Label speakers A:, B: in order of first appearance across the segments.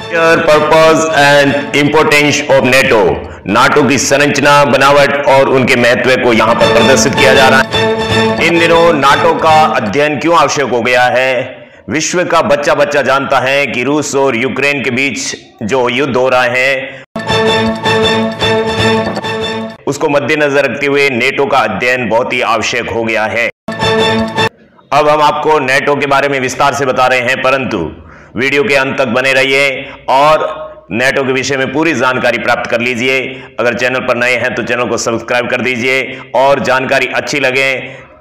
A: Purpose and importance of NATO. NATO की संरचना, बनावट और उनके महत्व को यहां पर प्रदर्शित किया जा रहा है। इन दिनों नाटो का अध्ययन क्यों आवश्यक हो गया है? विश्व का बच्चा बच्चा जानता है कि रूस और यूक्रेन के बीच जो युद्ध हो रहा है उसको मद्देनजर रखते हुए नेटो का अध्ययन बहुत ही आवश्यक हो गया है। अब हम आपको नेटो के बारे में विस्तार से बता रहे हैं, परंतु वीडियो के अंत तक बने रहिए और नेटो के विषय में पूरी जानकारी प्राप्त कर लीजिए। अगर चैनल पर नए हैं तो चैनल को सब्सक्राइब कर दीजिए और जानकारी अच्छी लगे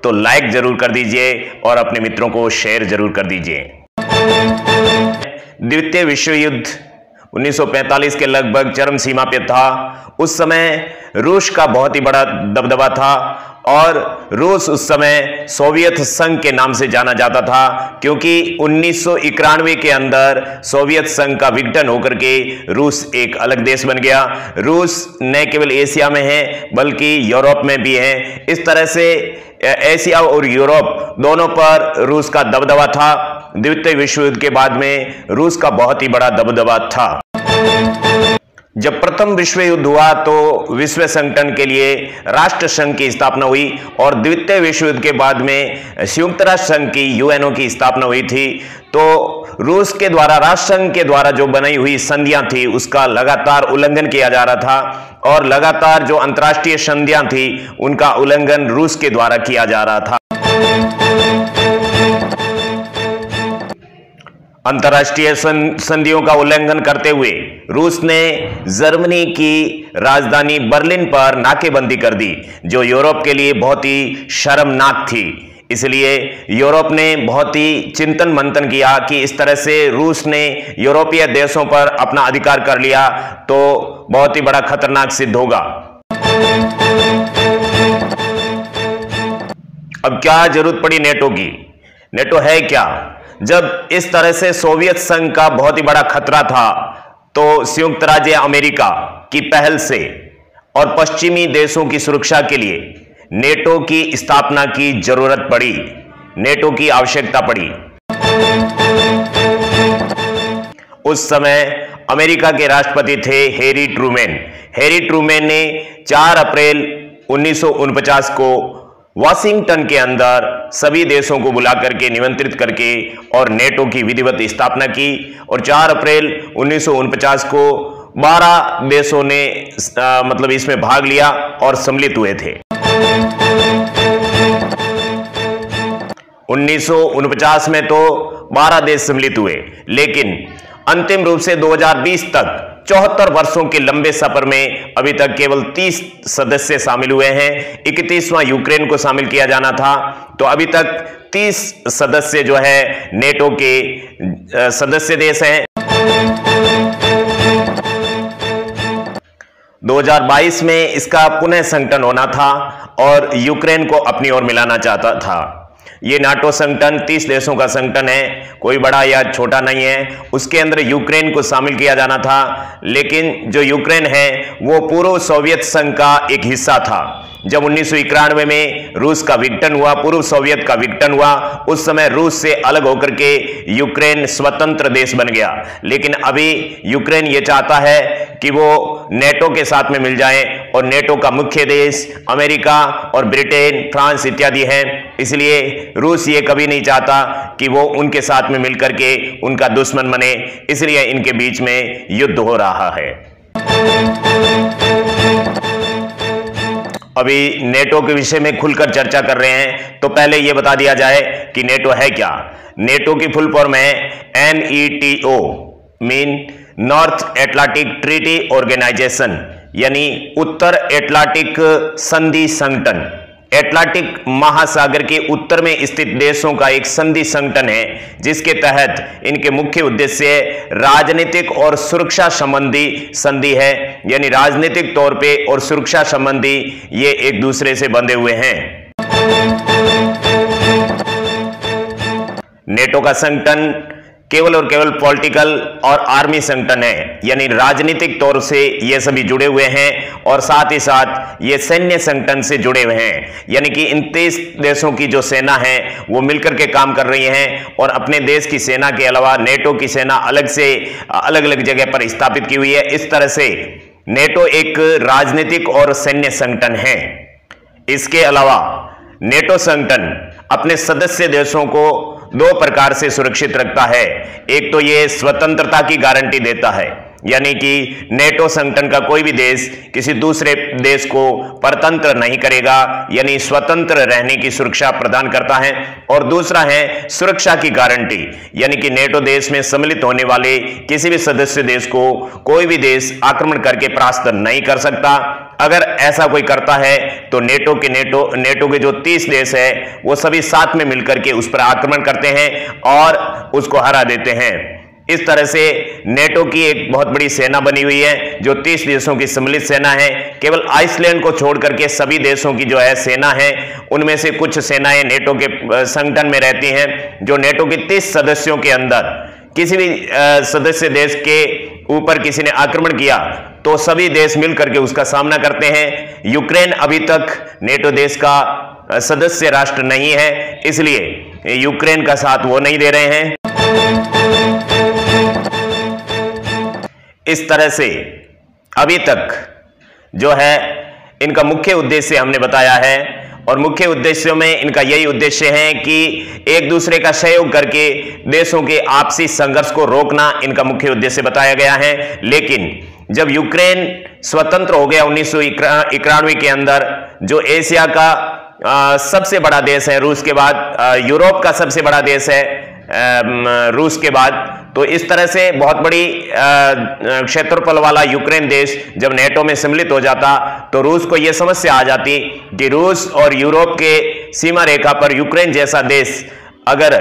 A: तो लाइक जरूर कर दीजिए और अपने मित्रों को शेयर जरूर कर दीजिए। द्वितीय विश्व युद्ध 1945 के लगभग चरम सीमा पे था। उस समय रूस का बहुत ही बड़ा दबदबा था और रूस उस समय सोवियत संघ के नाम से जाना जाता था, क्योंकि 1991 के अंदर सोवियत संघ का विघटन होकर के रूस एक अलग देश बन गया। रूस न केवल एशिया में है बल्कि यूरोप में भी है। इस तरह से एशिया और यूरोप दोनों पर रूस का दबदबा था। द्वितीय विश्व युद्ध के बाद में रूस का बहुत ही बड़ा दबदबा था। जब प्रथम विश्व युद्ध हुआ तो विश्व संगठन के लिए राष्ट्र संघ की स्थापना हुई और द्वितीय विश्व युद्ध के बाद में संयुक्त राष्ट्र संघ की यूएनओ की स्थापना हुई थी। तो रूस के द्वारा, राष्ट्र संघ के द्वारा जो बनाई हुई संधियां थी उसका लगातार उल्लंघन किया जा रहा था और लगातार जो अंतर्राष्ट्रीय संधियां थी उनका उल्लंघन रूस के द्वारा किया जा रहा था। अंतर्राष्ट्रीय संधियों का उल्लंघन करते हुए रूस ने जर्मनी की राजधानी बर्लिन पर नाकेबंदी कर दी, जो यूरोप के लिए बहुत ही शर्मनाक थी। इसलिए यूरोप ने बहुत ही चिंतन मंथन किया कि इस तरह से रूस ने यूरोपीय देशों पर अपना अधिकार कर लिया तो बहुत ही बड़ा खतरनाक सिद्ध होगा। अब क्या जरूरत पड़ी नेटो की? नेटो है क्या? जब इस तरह से सोवियत संघ का बहुत ही बड़ा खतरा था तो संयुक्त राज्य अमेरिका की पहल से और पश्चिमी देशों की सुरक्षा के लिए नेटो की स्थापना की जरूरत पड़ी, नेटो की आवश्यकता पड़ी। उस समय अमेरिका के राष्ट्रपति थे हैरी ट्रूमैन। हैरी ट्रूमैन ने 4 अप्रैल 1949 को वाशिंगटन के अंदर सभी देशों को बुला करके, निमंत्रित करके और नेटो की विधिवत स्थापना की और 4 अप्रैल 1949 को 12 देशों ने मतलब इसमें भाग लिया और सम्मिलित हुए थे। 1949 में तो 12 देश सम्मिलित हुए, लेकिन अंतिम रूप से 2020 तक 74 वर्षों के लंबे सफर में अभी तक केवल 30 सदस्य शामिल हुए हैं। 31वां यूक्रेन को शामिल किया जाना था, तो अभी तक 30 सदस्य जो है नेटो के सदस्य देश हैं। 2022 में इसका पुनः संगठन होना था और यूक्रेन को अपनी ओर मिलाना चाहता था। ये नाटो संगठन 30 देशों का संगठन है, कोई बड़ा या छोटा नहीं है। उसके अंदर यूक्रेन को शामिल किया जाना था, लेकिन जो यूक्रेन है वो पूर्व सोवियत संघ का एक हिस्सा था। जब 1991 में रूस का विघटन हुआ, पूर्व सोवियत का विघटन हुआ, उस समय रूस से अलग होकर के यूक्रेन स्वतंत्र देश बन गया। लेकिन अभी यूक्रेन ये चाहता है कि वो नेटो के साथ में मिल जाए और नेटो का मुख्य देश अमेरिका और ब्रिटेन, फ्रांस इत्यादि हैं। इसलिए रूस ये कभी नहीं चाहता कि वो उनके साथ में मिलकर के उनका दुश्मन बने, इसलिए इनके बीच में युद्ध हो रहा है। अभी नेटो के विषय में खुलकर चर्चा कर रहे हैं, तो पहले यह बता दिया जाए कि नेटो है क्या। नेटो की फुल फॉर्म है NETO, mean North Atlantic Treaty Organization, यानी उत्तर एटलांटिक संधि संगठन। एटलांटिक महासागर के उत्तर में स्थित देशों का एक संधि संगठन है, जिसके तहत इनके मुख्य उद्देश्य राजनीतिक और सुरक्षा संबंधी संधि है, यानी राजनीतिक तौर पे और सुरक्षा संबंधी ये एक दूसरे से बंधे हुए हैं। नेटो का संगठन केवल और केवल पॉलिटिकल और आर्मी संगठन है, यानी राजनीतिक तौर से ये सभी जुड़े हुए हैं और साथ ही साथ ये सैन्य संगठन से जुड़े हुए हैं, यानी कि इन 23 देशों की जो सेना है वो मिलकर के काम कर रही हैं और अपने देश की सेना के अलावा नेटो की सेना अलग से अलग अलग जगह पर स्थापित की हुई है। इस तरह से नेटो एक राजनीतिक और सैन्य संगठन है। इसके अलावा नेटो संगठन अपने सदस्य देशों को 2 प्रकार से सुरक्षित रखता है। एक तो ये स्वतंत्रता की गारंटी देता है, यानी कि नेटो संगठन का कोई भी देश किसी दूसरे देश को परतंत्र नहीं करेगा, यानी स्वतंत्र रहने की सुरक्षा प्रदान करता है। और दूसरा है सुरक्षा की गारंटी, यानी कि नेटो देश में सम्मिलित होने वाले किसी भी सदस्य देश को कोई भी देश आक्रमण करके परास्त नहीं कर सकता। अगर ऐसा कोई करता है तो नेटो के जो 30 देश है वो सभी साथ में मिलकर के उस पर आक्रमण करते हैं और उसको हरा देते हैं। इस तरह से नेटो की एक बहुत बड़ी सेना बनी हुई है जो 30 देशों की सम्मिलित सेना है। केवल आइसलैंड को छोड़ करके सभी देशों की जो है सेना है, उनमें से कुछ सेनाएं नेटो के संगठन में रहती हैं। जो नेटो के 30 सदस्यों के अंदर किसी भी सदस्य देश के ऊपर किसी ने आक्रमण किया तो सभी देश मिलकर के उसका सामना करते हैं। यूक्रेन अभी तक नेटो देश का सदस्य राष्ट्र नहीं है, इसलिए यूक्रेन का साथ वो नहीं दे रहे हैं। इस तरह से अभी तक जो है इनका मुख्य उद्देश्य हमने बताया है और मुख्य उद्देश्यों में इनका यही उद्देश्य है कि एक दूसरे का सहयोग करके देशों के आपसी संघर्ष को रोकना इनका मुख्य उद्देश्य बताया गया है। लेकिन जब यूक्रेन स्वतंत्र हो गया 1991 के अंदर, जो एशिया का सबसे बड़ा देश है रूस के बाद, यूरोप का सबसे बड़ा देश है रूस के बाद, तो इस तरह से बहुत बड़ी क्षेत्रफल वाला यूक्रेन देश जब नेटो में सम्मिलित हो जाता तो रूस को यह समस्या आ जाती कि रूस और यूरोप के सीमा रेखा पर यूक्रेन जैसा देश अगर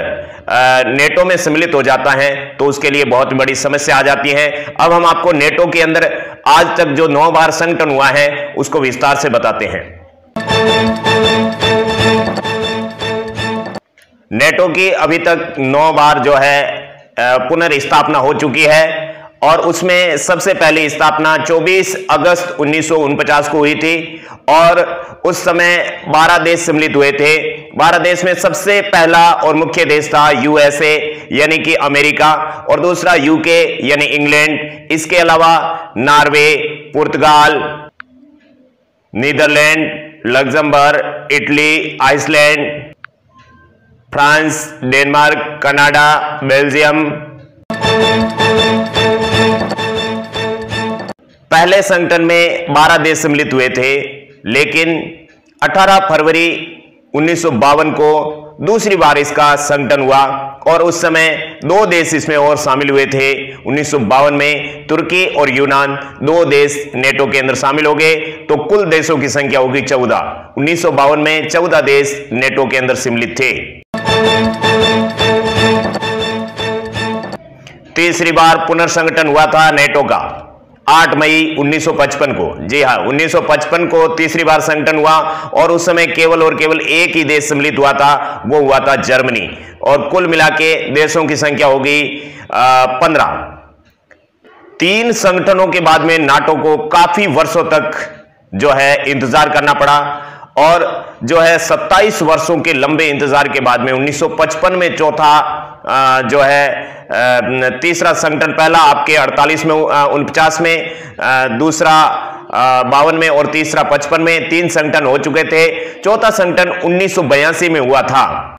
A: नेटो में सम्मिलित हो जाता है तो उसके लिए बहुत बड़ी समस्या आ जाती है। अब हम आपको नेटो के अंदर आज तक जो 9 बार संगठन हुआ है उसको विस्तार से बताते हैं। नेटो की अभी तक 9 बार जो है पुनर्स्थापना हो चुकी है और उसमें सबसे पहली स्थापना 24 अगस्त 1949 को हुई थी और उस समय 12 देश सम्मिलित हुए थे। 12 देश में सबसे पहला और मुख्य देश था यूएसए यानी कि अमेरिका, और दूसरा यूके यानी इंग्लैंड। इसके अलावा नॉर्वे, पुर्तगाल, Netherlands, Luxembourg, Italy, Iceland, France, Denmark, Canada, Belgium. पहले संगठन में 12 देश सम्मिलित हुए थे, लेकिन 18 फरवरी 1952 को दूसरी बार इसका संगठन हुआ और उस समय 2 देश इसमें और शामिल हुए थे। 1952 में तुर्की और यूनान 2 देश नेटो के अंदर शामिल हो गए, तो कुल देशों की संख्या होगी 14। 1952 में 14 देश नेटो के अंदर सम्मिलित थे। तीसरी बार पुनर्संगठन हुआ था नेटो का 8 मई 1955 को। जी हाँ, 1955 को तीसरी बार संगठन हुआ और उस समय केवल और केवल एक ही देश सम्मिलित हुआ था, वो हुआ था जर्मनी, और कुल मिला के देशों की संख्या होगी 15। 3 संगठनों के बाद में नाटो को काफी वर्षों तक जो है इंतजार करना पड़ा और जो है 27 वर्षों के लंबे इंतजार के बाद में 1955 में चौथा जो है तीसरा संगठन, पहला आपके 48 में 49 में, दूसरा 52 में और तीसरा 55 में 3 संगठन हो चुके थे। चौथा संगठन 1982 में हुआ था।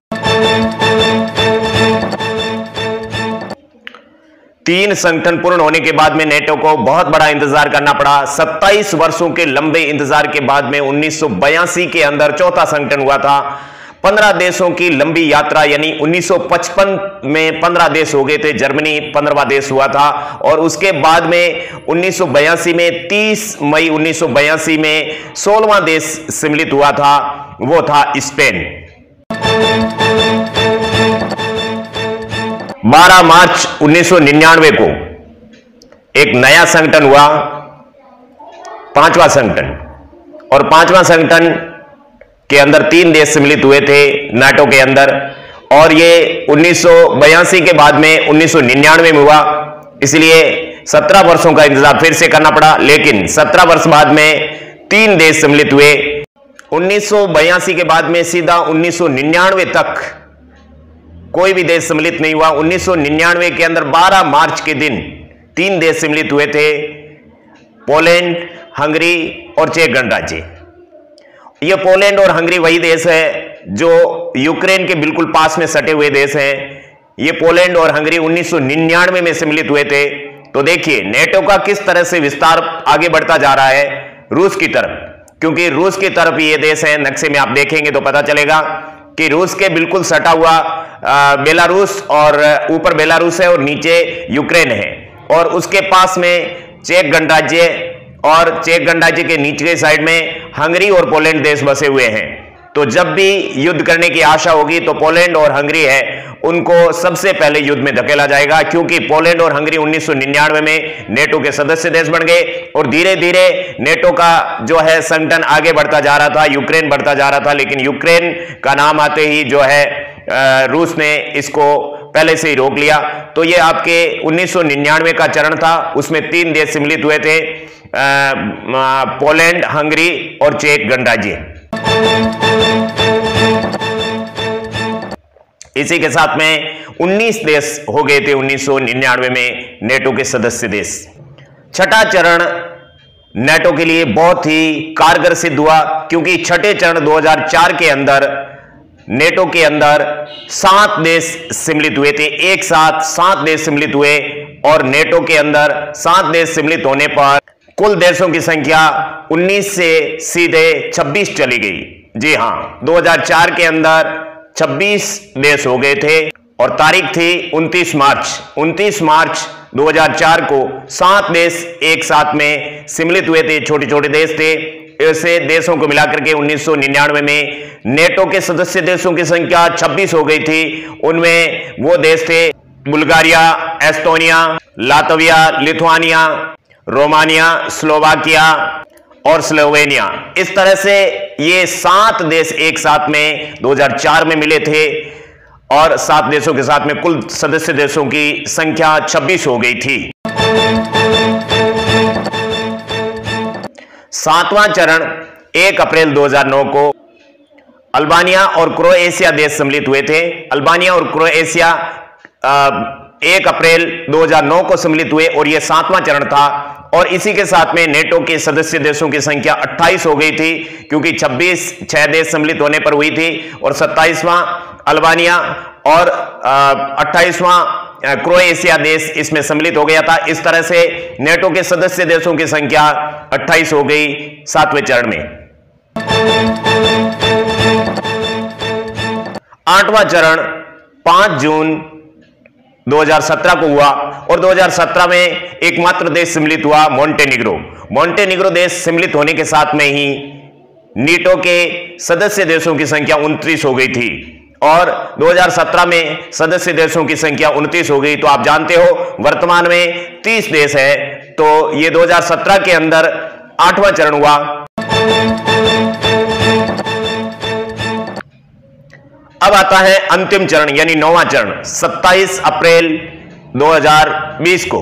A: 3 संगठन पूर्ण होने के बाद में नेटो को बहुत बड़ा इंतजार करना पड़ा। 27 वर्षों के लंबे इंतजार के बाद में 1982 के अंदर चौथा संगठन हुआ था। 15 देशों की लंबी यात्रा, यानी 1955 में 15 देश हो गए थे, जर्मनी 15वां देश हुआ था, और उसके बाद में 1982 में 30 मई 1982 में 16वां देश सम्मिलित हुआ था, वो था स्पेन। 12 मार्च 1999 को एक नया संगठन हुआ, 5वां संगठन, और 5वां संगठन के अंदर 3 देश सम्मिलित हुए थे नाटो के अंदर, और ये 1982 के बाद में 1999 में हुआ, इसलिए 17 वर्षों का इंतजार फिर से करना पड़ा। लेकिन 17 वर्ष बाद में 3 देश सम्मिलित हुए। 1982 के बाद में सीधा 1999 तक कोई भी देश सम्मिलित नहीं हुआ। 1999 के अंदर 12 मार्च के दिन 3 देश सम्मिलित हुए थे, पोलैंड, हंगरी और चेक गणराज्य। ये पोलैंड और हंगरी वही देश है जो यूक्रेन के बिल्कुल पास में सटे हुए देश हैं। ये पोलैंड और हंगरी 1999 में सम्मिलित हुए थे। तो देखिए नेटो का किस तरह से विस्तार आगे बढ़ता जा रहा है रूस की तरफ, क्योंकि रूस की तरफ ये देश है। नक्शे में आप देखेंगे तो पता चलेगा कि रूस के बिल्कुल सटा हुआ बेलारूस, और ऊपर बेलारूस है और नीचे यूक्रेन है, और उसके पास में चेक गणराज्य, और चेक गणराज्य के नीचे के साइड में हंगरी और पोलैंड देश बसे हुए हैं। तो जब भी युद्ध करने की आशा होगी तो पोलैंड और हंगरी है उनको सबसे पहले युद्ध में धकेला जाएगा, क्योंकि पोलैंड और हंगरी 1999 में नेटो के सदस्य देश बन गए और धीरे धीरे नेटो का जो है संगठन आगे बढ़ता जा रहा था, यूक्रेन बढ़ता जा रहा था। लेकिन यूक्रेन का नाम आते ही जो है रूस ने इसको पहले से ही रोक लिया। तो ये आपके 1999 का चरण था, उसमें 3 देश सम्मिलित हुए थे, पोलैंड, हंगरी और चेक गणराज्य। इसी के साथ में 19 देश हो गए थे 1999 में नेटो के सदस्य देश। छठा चरण नेटो के लिए बहुत ही कारगर सिद्ध हुआ, क्योंकि छठे चरण 2004 के अंदर नेटो के अंदर 7 देश सम्मिलित हुए थे। एक साथ 7 देश सम्मिलित हुए, और नेटो के अंदर 7 देश सम्मिलित होने पर कुल देशों की संख्या 19 से सीधे 26 चली गई। जी हां, 2004 के अंदर 26 देश हो गए थे, और तारीख थी 29 मार्च। 29 मार्च 2004 को 7 देश एक साथ में सम्मिलित हुए थे, छोटे छोटे देश थे। ऐसे देशों को मिलाकर के 1999 में नेटो के सदस्य देशों की संख्या 26 हो गई थी। उनमें वो देश थे Bulgaria, Estonia, Latvia, Lithuania, Romania, Slovakia और स्लोवेनिया। इस तरह से ये 7 देश एक साथ में 2004 में मिले थे, और 7 देशों के साथ में कुल सदस्य देशों की संख्या 26 हो गई थी। 7वां चरण 1 अप्रैल 2009 को अल्बानिया और क्रोएशिया देश सम्मिलित हुए थे। अल्बानिया और क्रोएशिया 1 अप्रैल 2009 को सम्मिलित हुए, और यह 7वां चरण था। और इसी के साथ में नेटो के सदस्य देशों की संख्या 28 हो गई थी, क्योंकि 6 देश सम्मिलित होने पर हुई थी, और 27वां अल्बानिया और 28वां क्रोएशिया देश इसमें सम्मिलित हो गया था। इस तरह से नेटो के सदस्य देशों की संख्या 28 हो गई 7वें चरण में। 8वां चरण 5 जून 2017 को हुआ, और 2017 में एकमात्र देश सम्मिलित हुआ, मोंटेनिग्रो। मोंटेनिग्रो देश सम्मिलित होने के साथ में ही नेटो के सदस्य देशों की संख्या 29 हो गई थी, और 2017 में सदस्य देशों की संख्या 29 हो गई। तो आप जानते हो वर्तमान में 30 देश है। तो ये 2017 के अंदर 8वां चरण हुआ। अब आता है अंतिम चरण यानी 9वां चरण 27 अप्रैल 2020 को।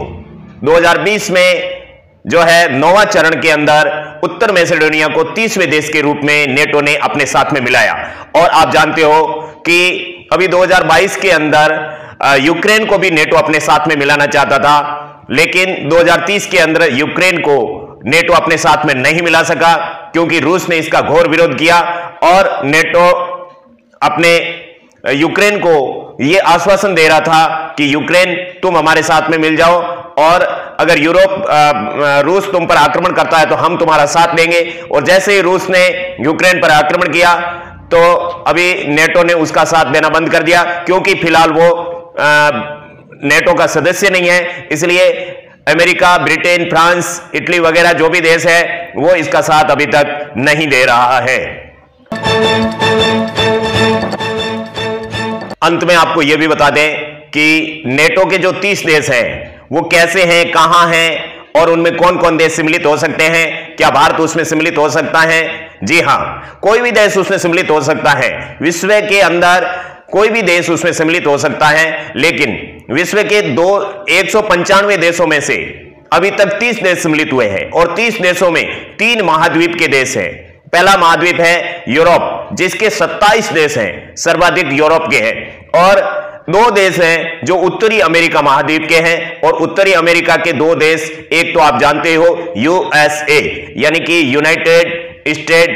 A: 2020 में जो है 9वां चरण के अंदर उत्तर मैसेडोनिया को 30वें देश के रूप में नेटो ने अपने साथ में मिलाया। और आप जानते हो कि अभी 2022 के अंदर यूक्रेन को भी नेटो अपने साथ में मिलाना चाहता था, लेकिन 2030 के अंदर यूक्रेन को नेटो अपने साथ में नहीं मिला सका, क्योंकि रूस ने इसका घोर विरोध किया। और नेटो अपने यूक्रेन को यह आश्वासन दे रहा था कि यूक्रेन तुम हमारे साथ में मिल जाओ, और अगर रूस तुम पर आक्रमण करता है तो हम तुम्हारा साथ देंगे। और जैसे ही रूस ने यूक्रेन पर आक्रमण किया तो अभी नेटो ने उसका साथ देना बंद कर दिया, क्योंकि फिलहाल वो नेटो का सदस्य नहीं है। इसलिए अमेरिका, ब्रिटेन, फ्रांस, इटली वगैरह जो भी देश है वो इसका साथ अभी तक नहीं दे रहा है। अंत में आपको यह भी बता दें कि नेटो के जो 30 देश हैं वो कैसे हैं, कहां हैं, और उनमें कौन कौन देश सम्मिलित हो सकते हैं। क्या भारत उसमें सम्मिलित हो सकता है? जी हां, कोई भी देश उसमें सम्मिलित हो सकता है। विश्व के अंदर कोई भी देश उसमें सम्मिलित हो सकता है, लेकिन विश्व के 195 देशों में से अभी तक 30 देश सम्मिलित हुए हैं और 30 देशों में 3 महाद्वीप के देश हैं। पहला महाद्वीप है यूरोप, जिसके 27 देश हैं, सर्वाधिक यूरोप के हैं, और 2 देश हैं जो उत्तरी अमेरिका महाद्वीप के हैं, और उत्तरी अमेरिका के 2 देश, एक तो आप जानते हो यूएसए यानी कि यूनाइटेड स्टेट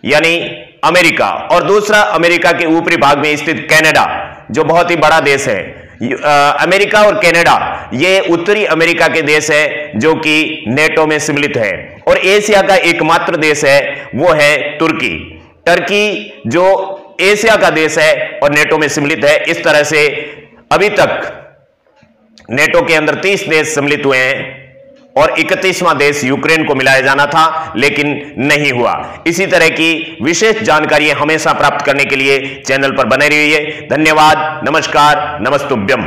A: यानी अमेरिका, और दूसरा अमेरिका के ऊपरी भाग में स्थित कनाडा जो बहुत ही बड़ा देश है। अमेरिका और कनाडा ये उत्तरी अमेरिका के देश है जो कि नेटो में सम्मिलित है। और एशिया का एकमात्र देश है वो है तुर्की। टर्की जो एशिया का देश है और नेटो में सम्मिलित है। इस तरह से अभी तक नेटो के अंदर 30 देश सम्मिलित हुए हैं और 31वां देश यूक्रेन को मिलाया जाना था, लेकिन नहीं हुआ। इसी तरह की विशेष जानकारी हमेशा प्राप्त करने के लिए चैनल पर बने रहिए। धन्यवाद, नमस्कार, नमस्तुभ्यम।